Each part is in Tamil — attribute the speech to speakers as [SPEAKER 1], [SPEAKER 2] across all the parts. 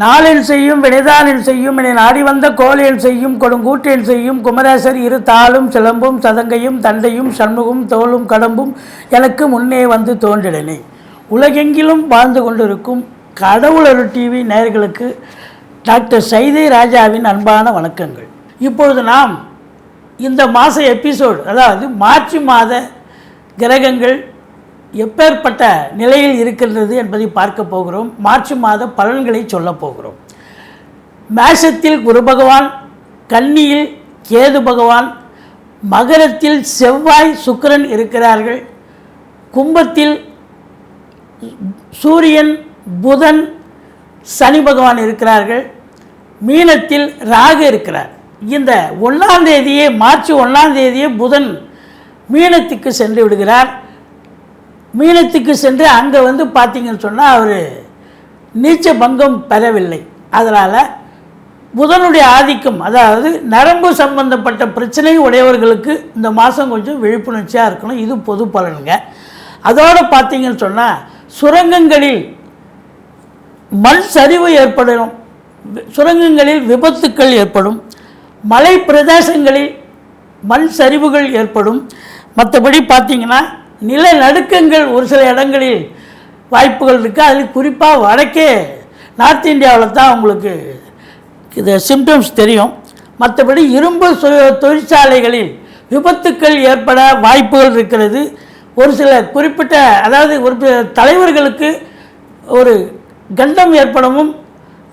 [SPEAKER 1] நாளென் செய்யும் வினைதானென் செய்யும் என நாடி வந்த கோலென் செய்யும் கொடுங்கூற்றென் செய்யும் குமரேசர் இரு தாளும் சிலம்பும் சதங்கையும் தண்டையும் சண்முகம் தோளும் கடம்பும் எனக்கு முன்னே வந்து தோன்றிடனே. உலகெங்கிலும் வாழ்ந்து கொண்டிருக்கும் கடவுளர் டிவி நேயர்களுக்கு டாக்டர் சைதை ராஜாவின் அன்பான வணக்கங்கள். இப்பொழுது நாம் இந்த மாத எபிசோடு, அதாவது மார்ச் மாத கிரகங்கள் எப்பேற்பட்ட நிலையில் இருக்கின்றது என்பதை பார்க்க போகிறோம். மார்ச் மாத பலன்களை சொல்ல போகிறோம். மேஷத்தில் குரு பகவான், கன்னியில் கேது பகவான், மகரத்தில் செவ்வாய் சுக்கிரன் இருக்கிறார்கள், கும்பத்தில் சூரியன் புதன் சனி பகவான் இருக்கிறார்கள், மீனத்தில் ராகு இருக்கிறார். இந்த 1ஆம் தேதியே, மார்ச் 1ஆம் தேதியே புதன் மீனத்துக்கு சென்று விடுகிறார். மீனத்துக்கு சென்று அங்கே பார்த்தீங்கன்னு சொன்னால் அவர் நீச்ச பங்கம் பெறவில்லை. அதனால் புதனுடைய ஆதிக்கம், அதாவது நரம்பு சம்பந்தப்பட்ட பிரச்சனை உடையவர்களுக்கு இந்த மாதம் கொஞ்சம் விழிப்புணர்ச்சியாக இருக்கணும். இது பொது பலனுங்க. அதோடு பார்த்தீங்கன்னு சொன்னால் சுரங்கங்களில் மண் சரிவு ஏற்படும், சுரங்கங்களில் விபத்துக்கள் ஏற்படும், மலை பிரதேசங்களில் மண் சரிவுகள் ஏற்படும். மற்றபடி பார்த்திங்கன்னா நிலநடுக்கங்கள் ஒரு சில இடங்களில் வாய்ப்புகள் இருக்குது. அதில் குறிப்பாக வடக்கே நார்த் இந்தியாவில் தான் உங்களுக்கு இது சிம்டம்ஸ் தெரியும். மற்றபடி இரும்பு தொழிற்சாலைகளில் விபத்துக்கள் ஏற்பட வாய்ப்புகள் இருக்கிறது. ஒரு சில குறிப்பிட்ட, அதாவது ஒரு தலைவர்களுக்கு ஒரு கண்டம் ஏற்படவும்,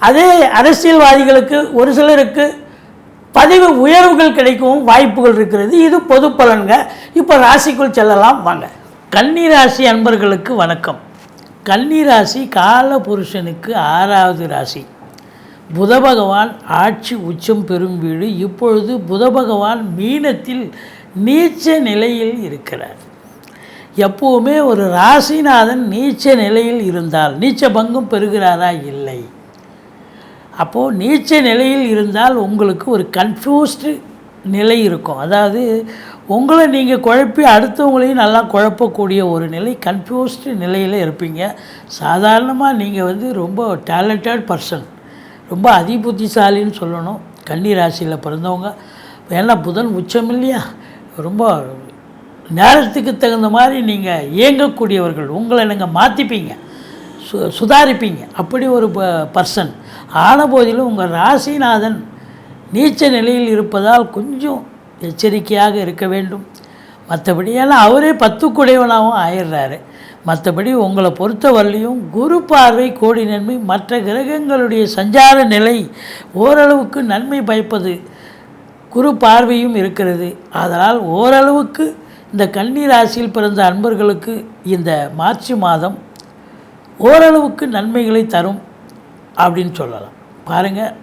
[SPEAKER 1] அதே அரசியல்வாதிகளுக்கு ஒரு சிலருக்கு பதவி உயர்வுகள் கிடைக்கவும் வாய்ப்புகள் இருக்கிறது. இது பொது பலன்க. இப்போ ராசிக்குள் செல்லலாம் வாங்க. கன்னி ராசி அன்பர்களுக்கு வணக்கம். கன்னி ராசி கால புருஷனுக்கு 6வது ராசி. புத பகவான் ஆட்சி உச்சம் பெறும் வீடு. இப்பொழுது புத பகவான் மீனத்தில் நீச்ச நிலையில் இருக்கிறார். எப்போவுமே ஒரு ராசிநாதன் நீச்ச நிலையில் இருந்தால் நீச்ச பங்கம் பெறுகிறாரா? இல்லை. அப்போது நீச்ச நிலையில் இருந்தால் உங்களுக்கு ஒரு கன்ஃபியூஸ்டு நிலை இருக்கும். அதாவது உங்களை நீங்கள் குழப்பி அடுத்தவங்களையும் நல்லா குழப்பக்கூடிய ஒரு நிலை, கன்ஃபியூஸ்டு நிலையில் இருப்பீங்க. சாதாரணமாக நீங்கள் ரொம்ப டேலண்டட் பர்சன், ரொம்ப அதிபுத்திசாலின்னு சொல்லணும் கன்னி ராசியில் பிறந்தவங்க. ஏன்னா புதன் உச்சம் இல்லையா, ரொம்ப நேரத்துக்கு தகுந்த மாதிரி நீங்கள் இயங்கக்கூடியவர்கள். உங்களை நீங்கள் மாற்றிப்பீங்க, சுதாரிப்பீங்க. அப்படி ஒரு பர்சன். ஆன போதிலும் உங்கள் ராசிநாதன் நீச்ச நிலையில் இருப்பதால் கொஞ்சம் எச்சரிக்கையாக இருக்க வேண்டும். மற்றபடியெல்லாம் அவரே 10 குடையவனாகவும் ஆயிடுறாரு. மற்றபடி உங்களை பொறுத்தவரையிலையும் குரு பார்வை கோடி நன்மை. மற்ற கிரகங்களுடைய சஞ்சார நிலை ஓரளவுக்கு நன்மை பயப்பது, குரு பார்வையும் இருக்கிறது. அதனால் ஓரளவுக்கு இந்த கன்னி ராசியில் பிறந்த அன்பர்களுக்கு இந்த மார்ச் மாதம் ஓரளவுக்கு நன்மைகளை தரும் அப்படின்னு சொல்லலாம். பாருங்கள்,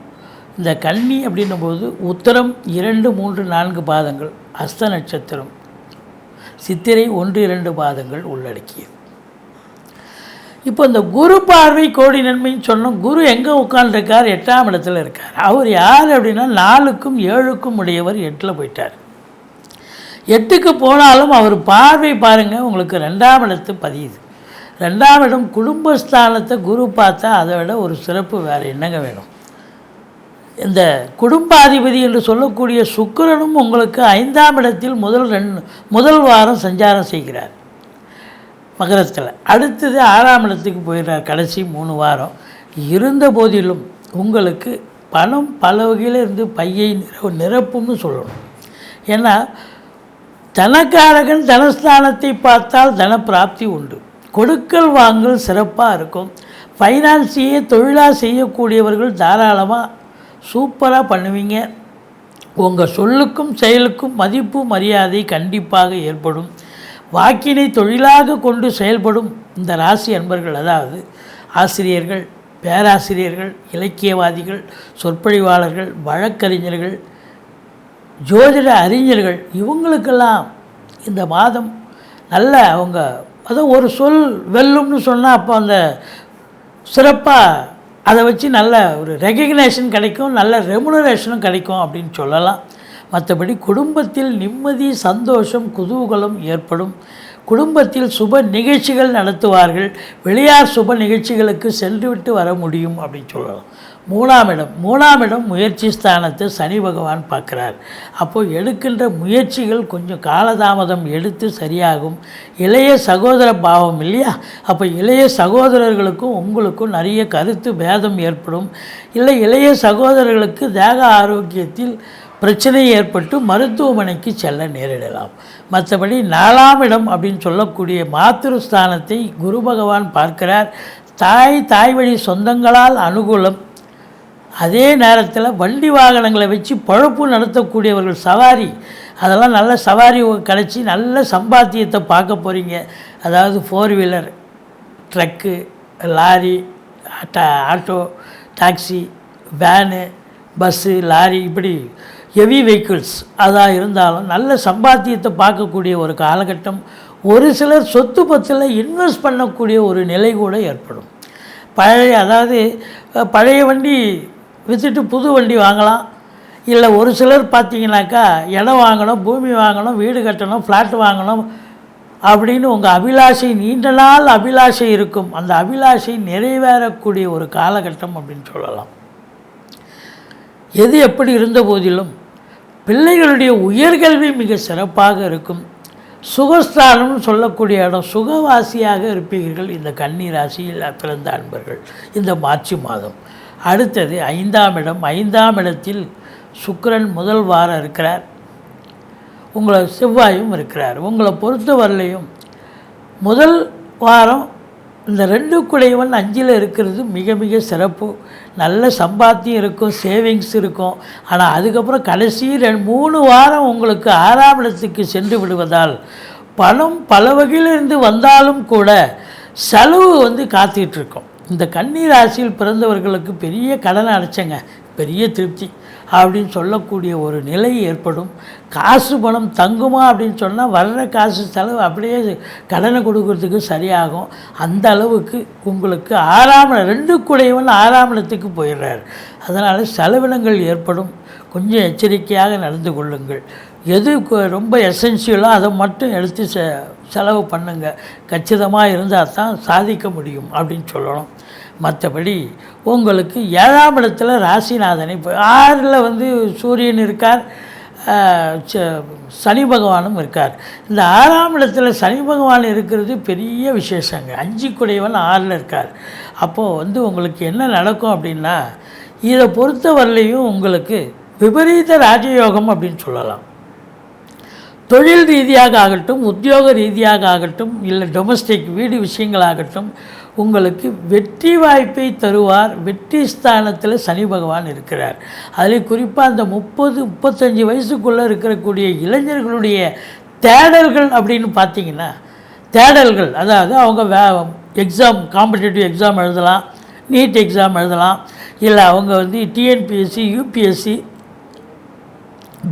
[SPEAKER 1] இந்த கன்னி அப்படின்னும்போது உத்தரம் 2, 3, 4 பாதங்கள், அஸ்த நட்சத்திரம், சித்திரை 1, 2 பாதங்கள் உள்ளடக்கியது. இப்போ இந்த குரு பார்வை கோடி நன்மைன்னு சொன்னோம். குரு எங்கே உட்காந்துருக்கார்? 8ஆம் இடத்துல இருக்கார். அவர் யார் அப்படின்னா 4க்கும் 7க்கும் உடையவர். 8ல் போயிட்டார். 8க்கு போனாலும் அவர் பார்வை பாருங்கள் உங்களுக்கு 2ஆம் இடத்து பதியுது. 2ஆம் இடம் குடும்பஸ்தானத்தை குரு பார்த்தா அதை விட ஒரு சிறப்பு வேறு என்னங்க வேணும்? இந்த குடும்பாதிபதி என்று சொல்லக்கூடிய சுக்கிரனும் உங்களுக்கு 5ஆம் இடத்தில் முதல் வாரம் சஞ்சாரம் செய்கிறார் மகரத்தில். அடுத்தது 6ஆம் இடத்துக்கு போயிடுறார் கடைசி 3 வாரம். இருந்த போதிலும் உங்களுக்கு பணம் பல வகையில் இருந்து பையை நிரப்பும்னு சொல்லணும். ஏன்னா தனக்காரகன் தனஸ்தானத்தை பார்த்தால் தன பிராப்தி உண்டு. கொடுக்கல் வாங்கல் சிறப்பாக இருக்கும். ஃபைனான்ஸையே தொழிலாக செய்யக்கூடியவர்கள் தாராளமாக சூப்பராக பண்ணுவீங்க. உங்கள் சொல்லுக்கும் செயலுக்கும் மதிப்பு மரியாதை கண்டிப்பாக ஏற்படும். வாக்கினை தொழிலாக கொண்டு செயல்படும் இந்த ராசி அன்பர்கள், அதாவது ஆசிரியர்கள், பேராசிரியர்கள், இலக்கியவாதிகள், சொற்பொழிவாளர்கள், வழக்கறிஞர்கள், ஜோதிட அறிஞர்கள், இவங்களுக்கெல்லாம் இந்த மாதம் நல்ல அவங்க அதான் ஒரு சொல் வெல்லும்னு சொன்னால் அப்போ அந்த சிறப்பாக அதை வச்சு நல்ல ஒரு ரெகக்னேஷன் கிடைக்கும், நல்ல ரெமுனரேஷனும் கிடைக்கும் அப்படின்னு சொல்லலாம். மற்றபடி குடும்பத்தில் நிம்மதி, சந்தோஷம், குதூகலம் ஏற்படும். குடும்பத்தில் சுப நிகழ்ச்சிகள் நடத்துவார்கள். வெளியார் சுப நிகழ்ச்சிகளுக்கு சென்றுவிட்டு வர முடியும் அப்படின்னு சொல்லலாம். மூணாம் இடம் முயற்சி ஸ்தானத்தை சனி பகவான் பார்க்குறார். அப்போது எடுக்கின்ற முயற்சிகள் கொஞ்சம் காலதாமதம் எடுத்து சரியாகும். இளைய சகோதர பாவம் இல்லையா, அப்போ இளைய சகோதரர்களுக்கும் உங்களுக்கும் நிறைய கருத்து பேதம் ஏற்படும். இல்லை இளைய சகோதரர்களுக்கு தேக ஆரோக்கியத்தில் பிரச்சனை ஏற்பட்டு மருத்துவமனைக்கு செல்ல நேரிடலாம். மற்றபடி 4ஆம் இடம் அப்படின்னு சொல்லக்கூடிய மாத்திருஸ்தானத்தை குரு பகவான் பார்க்கிறார். தாய் வழி சொந்தங்களால் அனுகூலம். அதே நேரத்தில் வண்டி வாகனங்களை வச்சு பழப்பு நடத்தக்கூடியவர்கள், சவாரி, அதெல்லாம் நல்ல சவாரி கிடச்சி நல்ல சம்பாத்தியத்தை பார்க்க போகிறீங்க. அதாவது 4 wheeler, truck, lorry, auto, taxi, van, bus, lorry, இப்படி ஹெவி வெஹிக்கிள்ஸ் அதாக இருந்தாலும் நல்ல சம்பாத்தியத்தை பார்க்கக்கூடிய ஒரு காலகட்டம். ஒரு சிலர் சொத்து பத்தில் இன்வெஸ்ட் பண்ணக்கூடிய ஒரு நிலை கூட ஏற்படும். பழைய வண்டி விற்றுட்டு புது வண்டி வாங்கலாம். இல்லை ஒரு சிலர் பார்த்திங்கனாக்கா இடம் வாங்கணும், பூமி வாங்கணும், வீடு கட்டணும், ஃப்ளாட் வாங்கணும் அப்படின்னு உங்கள் அபிலாஷை, நீண்ட நாள் அபிலாஷை இருக்கும். அந்த அபிலாஷை நிறைவேறக்கூடிய ஒரு காலகட்டம் அப்படின்னு சொல்லலாம். எது எப்படி இருந்த போதிலும் பிள்ளைகளுடைய உயர்கல்வி மிக சிறப்பாக இருக்கும். சுகஸ்தானம்னு சொல்லக்கூடிய இடம், சுகவாசியாக இருப்பீர்கள் இந்த கன்னி ராசியில் பிறந்த அன்பர்கள் இந்த மார்ச் மாதம். அடுத்தது 5ஆம் இடம். 5ஆம் இடத்தில் சுக்கிரன் முதல் வாரம் இருக்கிறார், உங்களை செவ்வாயும் இருக்கிறார். உங்களை பொறுத்தவரையிலையும் முதல் வாரம் இந்த 2 குடையவன் 5ல் இருக்கிறது மிக மிக சிறப்பு. நல்ல சம்பாத்தியம் இருக்கும், சேவிங்ஸ் இருக்கும். ஆனால் அதுக்கப்புறம் கடைசி 3 வாரம் உங்களுக்கு 6ஆம் இடத்துக்கு சென்று விடுவதால் பணம் பல வகையிலிருந்து வந்தாலும் கூட செலவு காத்துட்ருக்கோம். இந்த கன்னி ராசியில் பிறந்தவர்களுக்கு பெரிய கடனை அடைச்சங்க, பெரிய திருப்தி அப்படின்னு சொல்லக்கூடிய ஒரு நிலை ஏற்படும். காசு பணம் தங்குமா அப்படின்னு சொன்னால் வர்ற காசு செலவு அப்படியே கடனை கொடுக்கறதுக்கு சரியாகும். அந்த அளவுக்கு உங்களுக்கு 2 குடையவன் 6ஆம் இடத்துக்கு போயிடுறார். அதனால் செலவினங்கள் ஏற்படும். கொஞ்சம் எச்சரிக்கையாக நடந்து கொள்ளுங்கள். எது ரொம்ப எசென்ஷியலோ அதை மட்டும் எடுத்து செலவு பண்ணுங்க. கச்சிதமாக இருந்தால் தான் சாதிக்க முடியும் அப்படின்னு சொல்லணும். மற்றபடி உங்களுக்கு 7ஆம் இடத்துல ராசிநாதனை, இப்போ 6ல் சூரியன் இருக்கார், சனி பகவானும் இருக்கார். இந்த 6ஆம் இடத்துல சனி பகவான் இருக்கிறது பெரிய விசேஷங்க. 5 குடையவன் 6ல் இருக்கார். அப்போது உங்களுக்கு என்ன நடக்கும் அப்படின்னா, இதை பொறுத்தவரையிலையும் உங்களுக்கு விபரீத ராஜயோகம் அப்படின்னு சொல்லலாம். தொழில் ரீதியாக ஆகட்டும், உத்தியோக ரீதியாக ஆகட்டும், இல்லை டொமஸ்டிக் வீடு விஷயங்களாகட்டும், உங்களுக்கு வெற்றி வாய்ப்பை தருவார். வெற்றி ஸ்தானத்தில் சனி பகவான் இருக்கிறார். அதில் குறிப்பாக அந்த 30-35 வயசுக்குள்ளே இருக்கக்கூடிய இளைஞர்களுடைய தேடல்கள் அப்படின்னு பார்த்திங்கன்னா, தேடல்கள் அதாவது அவங்க எக்ஸாம், காம்படிட்டிவ் எக்ஸாம் எழுதலாம், நீட் எக்ஸாம் எழுதலாம், இல்லை அவங்க TNPSC, UPSC,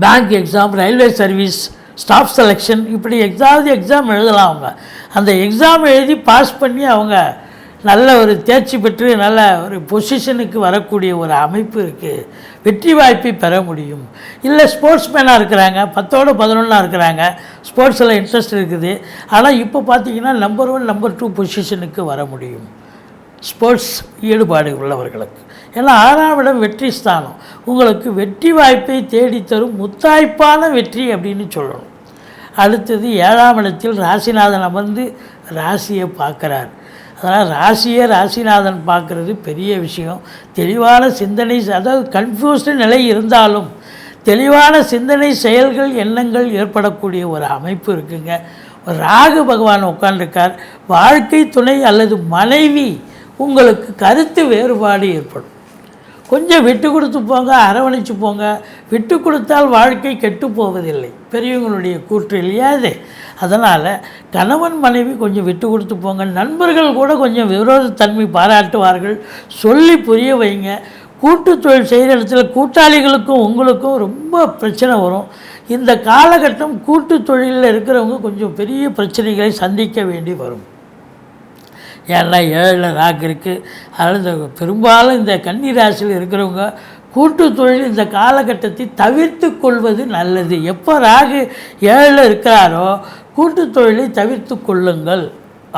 [SPEAKER 1] bank exam, railway service, staff selection, இப்படி எக்ஸாம் எழுதலாம். அவங்க அந்த எக்ஸாம் எழுதி பாஸ் பண்ணி அவங்க நல்ல ஒரு தேர்ச்சி பெற்று நல்ல ஒரு பொசிஷனுக்கு வரக்கூடிய ஒரு அமைப்பு இருக்குது. வெற்றி வாய்ப்பை பெற முடியும். இல்லை ஸ்போர்ட்ஸ்மேனாக இருக்கிறாங்க, 10ஓட 11 இருக்கிறாங்க, ஸ்போர்ட்ஸில் இன்ட்ரெஸ்ட் இருக்குது. ஆனால் இப்போ பார்த்திங்கன்னா நம்பர் 1 நம்பர் 2 பொசிஷனுக்கு வர முடியும் ஸ்போர்ட்ஸ் ஈடுபாடு உள்ளவர்களுக்கு. ஏன்னா 6ஆம் இடம் வெற்றி ஸ்தானம். உங்களுக்கு வெற்றி வாய்ப்பை தேடித்தரும் முத்தாய்ப்பான வெற்றி அப்படின்னு சொல்லணும். அடுத்தது 7ஆம் இடத்தில் ராசிநாதன் அமர்ந்து ராசியை பார்க்குறார். அதனால் ராசிநாதன் பார்க்குறது பெரிய விஷயம். தெளிவான சிந்தனை, அதாவது கன்ஃபியூஸ்டு நிலை இருந்தாலும் தெளிவான சிந்தனை, செயல்கள், எண்ணங்கள் ஏற்படக்கூடிய ஒரு அமைப்பு இருக்குங்க. ராகு பகவான் உட்கார்ந்துருக்கார். வாழ்க்கை துணை அல்லது மனைவி உங்களுக்கு கருத்து வேறுபாடு ஏற்படும். கொஞ்சம் விட்டு கொடுத்து போங்க, அரவணைச்சு போங்க. விட்டு கொடுத்தால் வாழ்க்கை கெட்டு போவதில்லை, பெரியவங்களுடைய கூற்று இல்லையா இது. அதனால் கணவன் மனைவி கொஞ்சம் விட்டு கொடுத்து போங்க. நண்பர்கள் கூட கொஞ்சம் விரோதத்தன்மை பாராட்டுவார்கள், சொல்லி புரிய வைங்க. கூட்டு தொழில் செய்கிற இடத்துல கூட்டாளிகளுக்கும் உங்களுக்கும் ரொம்ப பிரச்சனை வரும். இந்த காலகட்டம் கூட்டு தொழிலில் இருக்கிறவங்க கொஞ்சம் பெரிய பிரச்சனைகளை சந்திக்க வேண்டி வரும். ஏன்னா 7ல் ராகு இருக்குது. அதனால் பெரும்பாலும் இந்த கன்னி ராசியில் இருக்கிறவங்க கூட்டு தொழில் இந்த காலகட்டத்தை தவிர்த்து கொள்வது நல்லது. எப்போ ராகு 7ல் இருக்கிறாரோ கூட்டு தொழிலை தவிர்த்து கொள்ளுங்கள்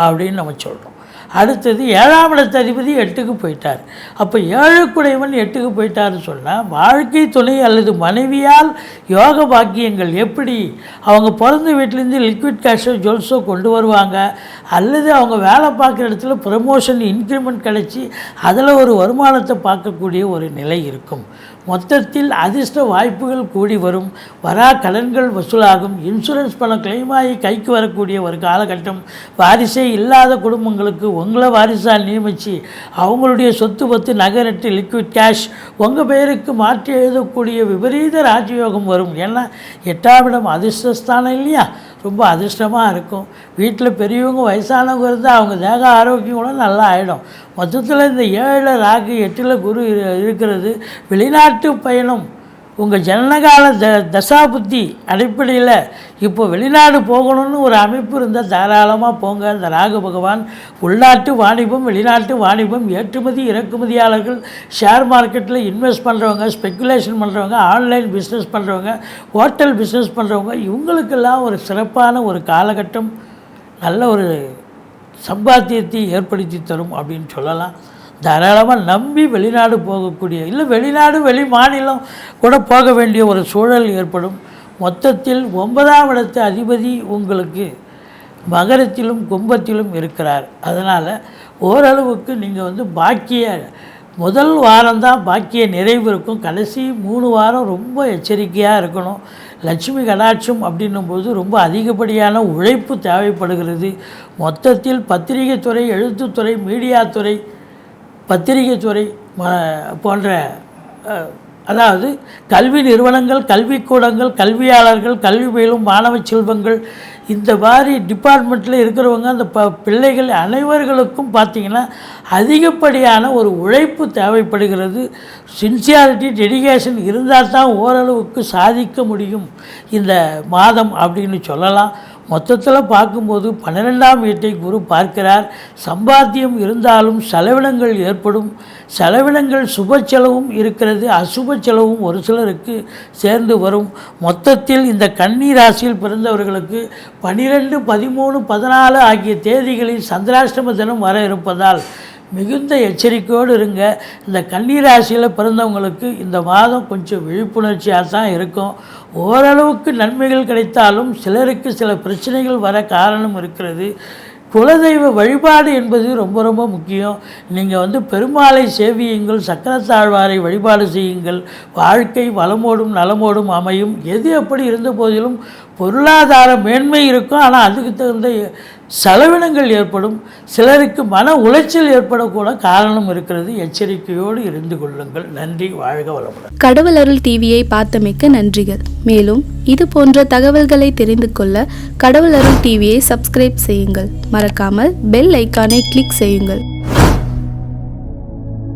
[SPEAKER 1] அப்படின்னு நம்ம சொல்கிறோம். அடுத்தது 7ஆம் இடத்து அதிபதி 8க்கு போயிட்டார். அப்போ 7க்குடையவன் 8க்கு போயிட்டார்னு சொன்னால் வாழ்க்கை துணை அல்லது மனைவியால் யோக பாக்கியங்கள் எப்படி அவங்க பிறந்த வீட்டிலேருந்து லிக்விட் கேஷோ ஜுவல்ஸோ கொண்டு வருவாங்க, அல்லது அவங்க வேலை பார்க்குற இடத்துல ப்ரமோஷன் இன்க்ரிமெண்ட் கிடச்சி அதில் ஒரு வருமானத்தை பார்க்கக்கூடிய ஒரு நிலை இருக்கும். மொத்தத்தில் அதிர்ஷ்ட வாய்ப்புகள் கூடி வரும், வரா கடன்கள் வசூலாகும், இன்சூரன்ஸ் பணம் கிளைம் ஆகி கைக்கு வரக்கூடிய ஒரு காலகட்டம். வாரிசே இல்லாத குடும்பங்களுக்கு உங்களை வாரிசால் நியமித்து அவங்களுடைய சொத்து பத்து நகரட்டு லிக்விட் கேஷ் உங்கள் பெயருக்கு மாற்றி எழுதக்கூடிய விபரீத ராஜயோகம் வரும். ஏன்னா 8ஆம் இடம் அதிர்ஷ்டஸ்தானம் இல்லையா, ரொம்ப அதிர்ஷ்டமாக இருக்கும். வீட்டில் பெரியவங்க வயசானவங்க இருந்தால் அவங்க தேக ஆரோக்கியம் கூட நல்லா ஆகிடும். மொத்தத்தில் இந்த 7 ராகு 8 குரு இருக்கிறது. வெளிநாட்டு பயணம் உங்கள் ஜனனகால தசாபுத்தி அடிப்படையில் இப்போ வெளிநாடு போகணும்னு ஒரு அமைப்பு இருந்தால் தாராளமாக போங்க. இந்த ராகு பகவான் உள்நாட்டு வாணிபம், வெளிநாட்டு வாணிபம், ஏற்றுமதி இறக்குமதியாளர்கள், ஷேர் மார்க்கெட்டில் இன்வெஸ்ட் பண்ணுறவங்க, ஸ்பெக்குலேஷன் பண்ணுறவங்க, ஆன்லைன் பிஸ்னஸ் பண்ணுறவங்க, ஹோட்டல் பிஸ்னஸ் பண்ணுறவங்க, இவங்களுக்கெல்லாம் ஒரு சிறப்பான ஒரு காலகட்டம், நல்ல ஒரு சம்பாத்தியத்தை ஏற்படுத்தி தரும் அப்படின்னு சொல்லலாம். தாராளமாக நம்பி வெளிநாடு போகக்கூடிய, இல்லை வெளிநாடு வெளி மாநிலம் கூட போக வேண்டிய ஒரு சூழல் ஏற்படும். மொத்தத்தில் 9ஆம் இடத்து அதிபதி உங்களுக்கு மகரத்திலும் கும்பத்திலும் இருக்கிறார். அதனால் ஓரளவுக்கு நீங்கள் பாக்கிய முதல் வாரம்தான் பாக்கிய நிறைவு இருக்கும். கடைசி 3 வாரம் ரொம்ப எச்சரிக்கையாக இருக்கணும். லட்சுமி கடாட்சம் அப்படின்னும்போது ரொம்ப அதிகப்படியான உழைப்பு தேவைப்படுகிறது. மொத்தத்தில் பத்திரிகை துறை, எழுத்துத்துறை, மீடியா துறை, பத்திரிகை துறை போன்ற அதாவது கல்வி நிறுவனங்கள், கல்விக்கூடங்கள், கல்வியாளர்கள், கல்வி பயிலும் மாணவ செல்வங்கள், இந்த மாதிரி டிபார்ட்மெண்ட்டில் இருக்கிறவங்க, அந்த பிள்ளைகள் அனைவர்களுக்கும் பார்த்திங்கன்னா அதிகப்படியான ஒரு உழைப்பு தேவைப்படுகிறது. சின்சியாரிட்டி, டெடிகேஷன் இருந்தால் தான் ஓரளவுக்கு சாதிக்க முடியும் இந்த மாதம் அப்படின்னு சொல்லலாம். மொத்தத்தில் பார்க்கும்போது 12ஆம் வீட்டை குரு பார்க்கிறார். சம்பாத்தியம் இருந்தாலும் செலவினங்கள் ஏற்படும். செலவினங்கள் சுப செலவும் இருக்கிறது, அசுப செலவும் ஒரு சிலருக்கு சேர்ந்து வரும். மொத்தத்தில் இந்த கன்னி ராசியில் பிறந்தவர்களுக்கு 12, 13, 14 ஆகிய தேதிகளில் சந்திராஷ்டம தினம் வர இருப்பதால் மிகுந்த எச்சரிக்கையோடு இருங்க. இந்த கன்னி ராசியில் பிறந்தவங்களுக்கு இந்த மாதம் கொஞ்சம் விழிப்புணர்ச்சியாக தான் இருக்கும். ஓரளவுக்கு நன்மைகள் கிடைத்தாலும் சிலருக்கு சில பிரச்சனைகள் வர காரணம் இருக்கிறது. குலதெய்வ வழிபாடு என்பது ரொம்ப ரொம்ப முக்கியம். நீங்கள் பெருமாளை சேவியுங்கள், சக்கரத்தாழ்வாரை வழிபாடு செய்யுங்கள். வாழ்க்கை வளமோடும் நலமோடும் அமையும். எது எப்படி இருந்த போதிலும் பொருளாதார மேன்மை இருக்கும், ஆனால் அதுக்கு தகுந்த செலவினங்கள் ஏற்படும். சிலருக்கு மன உளைச்சல் ஏற்படக்கூட காரணம் இருக்கிறது. எச்சரிக்கையோடு இருந்து கொள்ளுங்கள். நன்றி, வாழ்க வளமுடன்.
[SPEAKER 2] கடவுள் அருள் டிவியை பார்த்தமைக்க நன்றிகள். மேலும் இது போன்ற தகவல்களை தெரிந்து கொள்ள கடவுள் அருள் டிவியை சப்ஸ்கிரைப் செய்யுங்கள். மறக்காமல் பெல் ஐக்கானை கிளிக் செய்யுங்கள்.